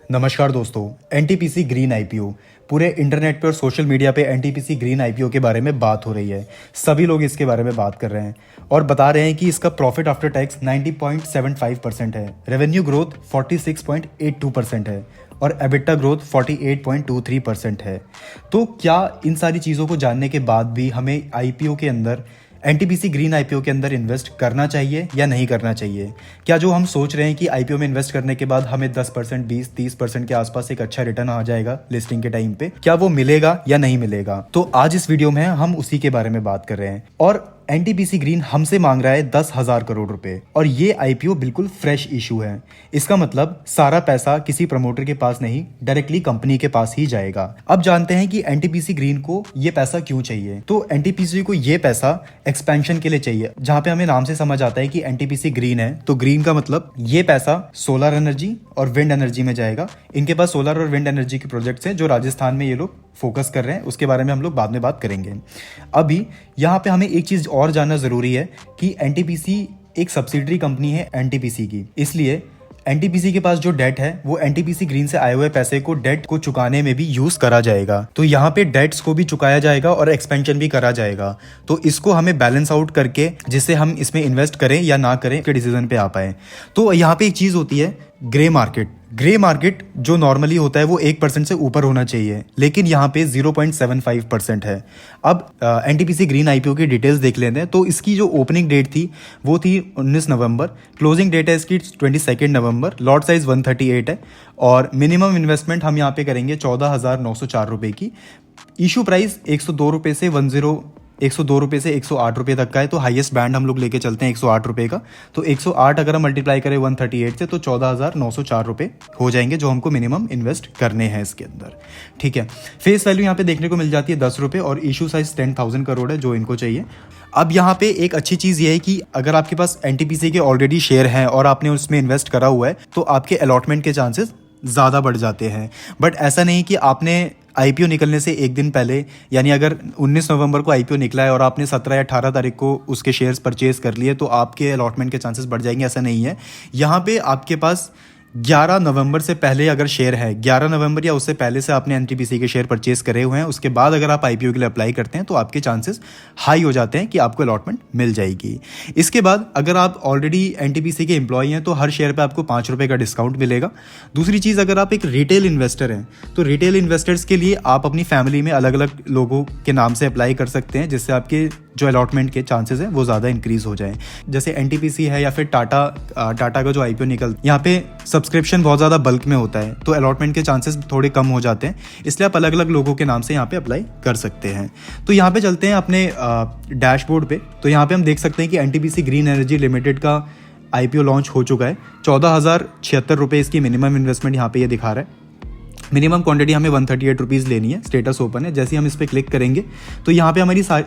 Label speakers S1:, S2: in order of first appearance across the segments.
S1: नमस्कार दोस्तों। NTPC green IPO पूरे इंटरनेट पे और सोशल मीडिया पे एनटीपीसी ग्रीन आईपीओ के बारे में बात हो रही है। सभी लोग इसके बारे में बात कर रहे हैं और बता रहे हैं कि इसका प्रॉफिट आफ्टर टैक्स 90.75% है, रेवेन्यू ग्रोथ 46.82% है और एबिटा ग्रोथ 48.23% है। तो क्या इन सारी चीज़ों को जानने के बाद भी हमें आईपीओ के अंदर एनटीपीसी ग्रीन आईपीओ के अंदर इन्वेस्ट करना चाहिए या नहीं करना चाहिए? क्या जो हम सोच रहे हैं कि आईपीओ में इन्वेस्ट करने के बाद हमें 10%, 20-30% के आसपास एक अच्छा रिटर्न आ जाएगा लिस्टिंग के टाइम पे, क्या वो मिलेगा या नहीं मिलेगा? तो आज इस वीडियो में हम उसी के बारे में बात कर रहे हैं। और एनटीपीसी ग्रीन हमसे मांग रहा है 10,000 करोड़ रुपए और ये आईपीओ बिल्कुल फ्रेश इशू है। इसका मतलब सारा पैसा किसी प्रमोटर के पास नहीं, डायरेक्टली कंपनी के पास ही जाएगा। अब जानते हैं कि एनटीपीसी ग्रीन को ये पैसा क्यों चाहिए। तो एनटीपीसी को ये पैसा एक्सपेंशन के लिए चाहिए, जहां पे हमें नाम से समझ आता है कि एनटीपीसी ग्रीन है तो ग्रीन का मतलब ये पैसा सोलर एनर्जी और विंड एनर्जी में जाएगा। इनके पास सोलर और विंड एनर्जी के प्रोजेक्ट्स हैं जो राजस्थान में ये लोग फोकस कर रहे हैं, उसके बारे में हम लोग बाद में बात करेंगे। अभी यहाँ पे हमें एक चीज और जानना जरूरी है कि एनटीपीसी एक सब्सिडरी कंपनी है एनटीपीसी की, इसलिए एनटीपीसी के पास जो डेट है वो एनटीपीसी ग्रीन से आए हुए पैसे को डेट को चुकाने में भी यूज करा जाएगा। तो यहाँ पे डेट्स को भी चुकाया जाएगा और एक्सपेंशन भी करा जाएगा। तो इसको हमें बैलेंस आउट करके जिससे हम इसमें इन्वेस्ट करें या ना करें के डिसीजन पे आ पाए। तो यहाँ पे एक चीज होती है ग्रे मार्केट। ग्रे मार्केट जो नॉर्मली होता है वो 1% से ऊपर होना चाहिए, लेकिन यहाँ पे 0.75% है। अब एनटीपीसी ग्रीन आईपीओ की डिटेल्स देख लेते हैं। तो इसकी जो ओपनिंग डेट थी वो थी 19 नवंबर, क्लोजिंग डेट है इसकी 22 नवंबर, लॉट साइज 138 है और मिनिमम इन्वेस्टमेंट हम यहाँ पे करेंगे 14,904 रुपये की। इशू प्राइस 102 रुपये से 102 रुपये से 108 रुपये तक का है। तो हाईएस्ट बैंड हम लोग लेके चलते हैं 108 रुपये का। तो 108 अगर हम मल्टीप्लाई करें 138 से तो 14,904 रुपये हो जाएंगे जो हमको मिनिमम इन्वेस्ट करने हैं इसके अंदर। ठीक है, फेस वैल्यू यहाँ पे देखने को मिल जाती है 10 रुपये और इशू साइज 10,000 करोड़ है जो इनको चाहिए। अब यहाँ पे एक अच्छी चीज़ ये है कि अगर आपके पास एनटीपीसी के ऑलरेडी शेयर हैं और आपने उसमें इन्वेस्ट करा हुआ है तो आपके अलॉटमेंट के चांसेस ज़्यादा बढ़ जाते हैं। बट ऐसा नहीं कि आपने आईपीओ निकलने से एक दिन पहले, यानी अगर 19 नवंबर को आईपीओ निकला है और आपने 17 या 18 तारीख को उसके शेयर्स परचेज कर लिए तो आपके अलॉटमेंट के चांसेस बढ़ जाएंगे, ऐसा नहीं है। यहाँ पे आपके पास 11 नवंबर से पहले अगर शेयर है, 11 नवंबर या उससे पहले से आपने एनटीपीसी के शेयर परचेज करे हुए हैं, उसके बाद अगर आप आईपीओ के लिए अप्लाई करते हैं तो आपके चांसेस हाई हो जाते हैं कि आपको अलॉटमेंट मिल जाएगी। इसके बाद अगर आप ऑलरेडी एनटीपीसी के एम्प्लॉय हैं तो हर शेयर पे आपको 5 रुपये का डिस्काउंट मिलेगा। दूसरी चीज़, अगर आप एक रिटेल इन्वेस्टर हैं तो रिटेल इन्वेस्टर्स के लिए आप अपनी फैमिली में अलग अलग लोगों के नाम से अप्लाई कर सकते हैं, जिससे आपके जो अलॉटमेंट के चांसेस हैं वो ज़्यादा इंक्रीज हो जाएं। जैसे एनटीपीसी है या फिर टाटा का जो आईपीओ निकल, यहाँ पे सब्सक्रिप्शन बहुत ज़्यादा बल्क में होता है तो अलॉटमेंट के चांसेस थोड़े कम हो जाते हैं, इसलिए आप अलग अलग लोगों के नाम से यहाँ पे अप्लाई कर सकते हैं। तो यहाँ पे चलते हैं अपने डैशबोर्ड पे। तो यहाँ पे हम देख सकते हैं कि एनटीपीसी ग्रीन एनर्जी लिमिटेड का आईपीओ लॉन्च हो चुका है। 14,076 रुपये इसकी मिनिमम इन्वेस्टमेंट यहाँ पे ये दिखा रहा है। मिनिमम क्वांटिटी हमें 138 रुपीज़ लेनी है, स्टेटस ओपन है। जैसे ही हम इस पर क्लिक करेंगे तो यहाँ पे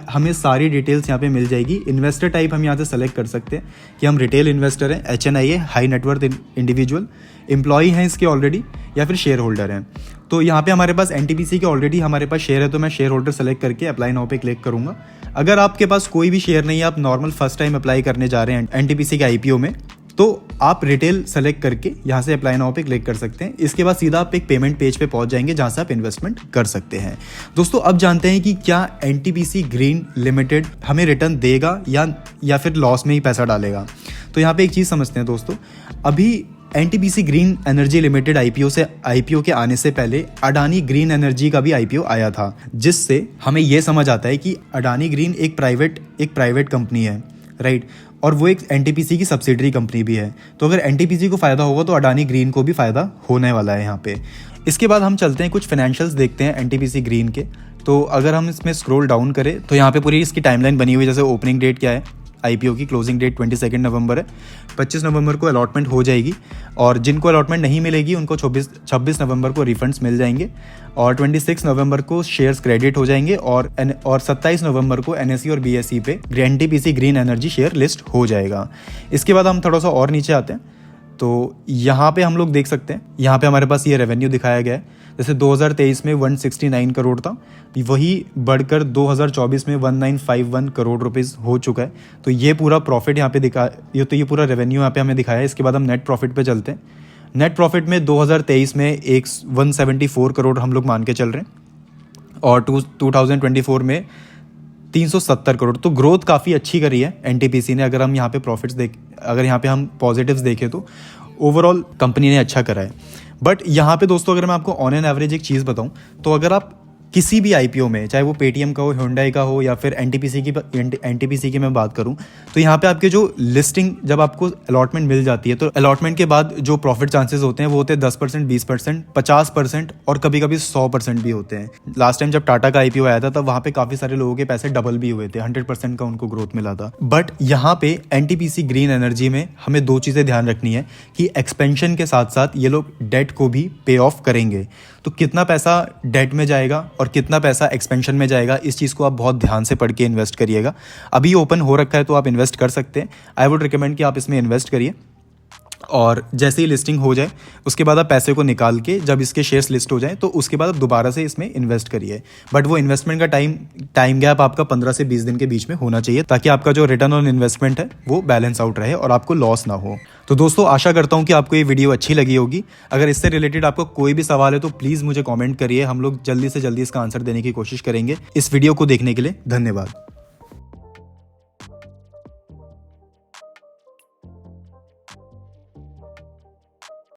S1: हमें सारी डिटेल्स यहाँ पे मिल जाएगी। इन्वेस्टर टाइप हम यहाँ से सेलेक्ट कर सकते हैं कि हम रिटेल इन्वेस्टर हैं, HNI है, हाई नेटवर्थ इंडिविजुअल, एम्प्लॉई हैं इसके ऑलरेडी, या फिर शेयर होल्डर हैं। तो यहाँ पे हमारे पास एनटीपीसी के ऑलरेडी हमारे पास शेयर है तो मैं शेयर होल्डर सेलेक्ट करके अप्लाई नाउ पे क्लिक करूँगा। अगर आपके पास कोई भी शेयर नहीं है, आप नॉर्मल फर्स्ट टाइम अप्लाई करने जा रहे हैं एनटीपीसी के आईपीओ में, तो आप रिटेल सेलेक्ट करके यहाँ से अप्लाई नाउ पे क्लिक कर सकते हैं। इसके बाद सीधा आप एक पेमेंट पेज पे पहुँच जाएंगे जहाँ से आप इन्वेस्टमेंट कर सकते हैं। दोस्तों अब जानते हैं कि क्या एनटीपीसी ग्रीन लिमिटेड हमें रिटर्न देगा या फिर लॉस में ही पैसा डालेगा। तो यहाँ पे एक चीज़ समझते हैं दोस्तों, अभी NTPC green energy limited IPO के आने से पहले अडानी ग्रीन एनर्जी का भी आईपीओ आया था, जिससे हमें यह समझ आता है कि अडानी ग्रीन एक प्राइवेट कंपनी है, राइट, और वो एक एनटीपीसी की सब्सिडरी कंपनी भी है। तो अगर एनटीपीसी को फायदा होगा तो अडानी ग्रीन को भी फायदा होने वाला है यहाँ पे। इसके बाद हम चलते हैं कुछ फाइनेंशियल्स देखते हैं एनटीपीसी ग्रीन के। तो अगर हम इसमें स्क्रॉल डाउन करें तो यहाँ पे पूरी इसकी टाइमलाइन बनी हुई है। जैसे ओपनिंग डेट क्या है आईपीओ की, क्लोजिंग डेट 22 नवंबर है, 25 नवंबर को अलॉटमेंट हो जाएगी और जिनको अलॉटमेंट नहीं मिलेगी उनको 26 नवंबर को रिफंड्स मिल जाएंगे और 26 नवंबर को शेयर्स क्रेडिट हो जाएंगे और 27 नवंबर को एनएसई और बीएसई पे NTPC green energy share list हो जाएगा। इसके बाद हम थोड़ा सा और नीचे आते हैं तो यहाँ पे हम लोग देख सकते हैं, यहाँ पे हमारे पास ये रेवेन्यू दिखाया गया है। जैसे 2023 में 169 करोड़ था, वही बढ़कर 2024 में 1951 करोड़ रुपीस हो चुका है। तो ये पूरा प्रॉफिट यहाँ पे ये पूरा रेवेन्यू यहाँ पे हमें दिखाया है। इसके बाद हम नेट प्रॉफिट पे चलते हैं। नेट प्रॉफिट में 2023 में 174 करोड़ हम लोग मान के चल रहे हैं और 2024 में 370 करोड़। तो ग्रोथ काफ़ी अच्छी करी है एनटीपीसी ने। अगर हम यहाँ पे अगर यहाँ पे हम पॉजिटिव्स देखें तो ओवरऑल कंपनी ने अच्छा करा है। बट यहाँ पे दोस्तों अगर मैं आपको ऑन एन एवरेज एक चीज़ बताऊँ तो अगर आप किसी भी आईपीओ में, चाहे वो पेटीएम का हो, Hyundai का हो या फिर एनटीपीसी की मैं बात करूं, तो यहाँ पे आपके जो लिस्टिंग जब आपको अलॉटमेंट मिल जाती है तो अलॉटमेंट के बाद जो प्रॉफिट चांसेस होते हैं वो होते हैं 10%, 20%, 50% और कभी कभी 100% भी होते हैं। लास्ट टाइम जब टाटा का आईपीओ आया था तब वहाँ पे काफ़ी सारे लोगों के पैसे डबल भी हुए थे, 100% का उनको ग्रोथ मिला था। बट यहाँ पे एनटीपीसी ग्रीन एनर्जी में हमें दो चीज़ें ध्यान रखनी है कि एक्सपेंशन के साथ साथ ये लोग डेट को भी पे ऑफ करेंगे। तो कितना पैसा डेट में जाएगा और कितना पैसा एक्सपेंशन में जाएगा, इस चीज़ को आप बहुत ध्यान से पढ़ के इन्वेस्ट करिएगा। अभी ओपन हो रखा है तो आप इन्वेस्ट कर सकते हैं। आई वुड रिकमेंड कि आप इसमें इन्वेस्ट करिए और जैसे ही लिस्टिंग हो जाए उसके बाद आप पैसे को निकाल के जब इसके शेयर्स लिस्ट हो जाएं तो उसके बाद आप दोबारा से इसमें इन्वेस्ट करिए। बट वो इन्वेस्टमेंट का टाइम गैप आपका 15 से 20 दिन के बीच में होना चाहिए ताकि आपका जो रिटर्न ऑन इन्वेस्टमेंट है वो बैलेंस आउट रहे और आपको लॉस ना हो। तो दोस्तों आशा करता हूँ कि आपको ये वीडियो अच्छी लगी होगी। अगर इससे रिलेटेड आपको कोई भी सवाल है तो प्लीज़ मुझे कॉमेंट करिए, हम लोग जल्दी से जल्दी इसका आंसर देने की कोशिश करेंगे। इस वीडियो को देखने के लिए धन्यवाद।